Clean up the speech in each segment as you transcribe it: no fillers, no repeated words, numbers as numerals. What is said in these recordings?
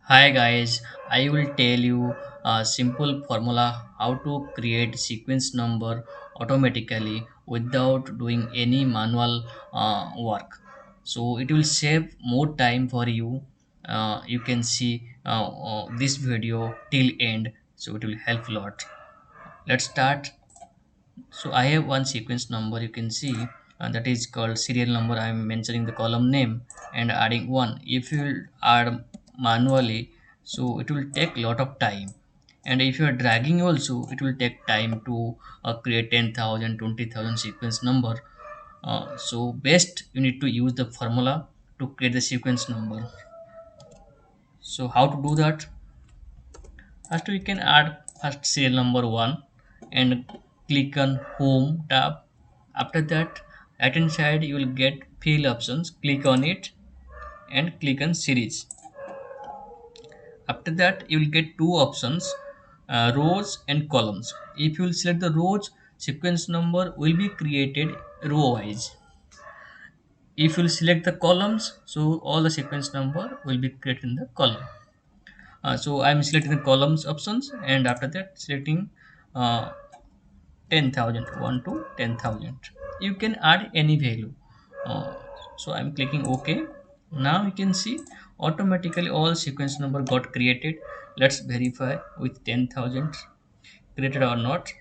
Hi guys, I will tell you a simple formula how to create sequence number automatically without doing any manual work. So it will save more time for you. You can see this video till end, so it will help a lot. Let's start. So I have one sequence number you can see, and that is called serial number. I am mentioning the column name and adding one. If you will add manually, so it will take lot of time. And if you are dragging also, it will take time to create 10,000, 20,000 sequence number. So best you need to use the formula to create the sequence number. So how to do that? First we can add first serial number 1 and click on home tab. After that, right hand side you will get fill options. Click on it and click on series. After that you will get two options, rows and columns. If you will select the rows, sequence number will be created row wise. If you will select the columns, so all the sequence number will be created in the column. So I'm selecting the columns options, and after that selecting uh, 10,000, 1 to 10,000. You can add any value. Uh, so I'm clicking OK. Now you can see automatically all sequence number got created. Let's verify with 10,000 created or not.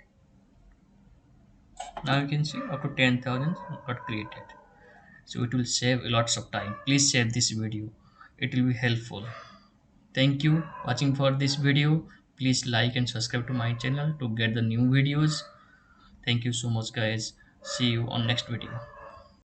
Now you can see up to 10,000 got created. So it will save lots of time. Please save this video. It will be helpful. Thank you watching for this video. Please like and subscribe to my channel to get the new videos. Thank you so much guys. See you on next video.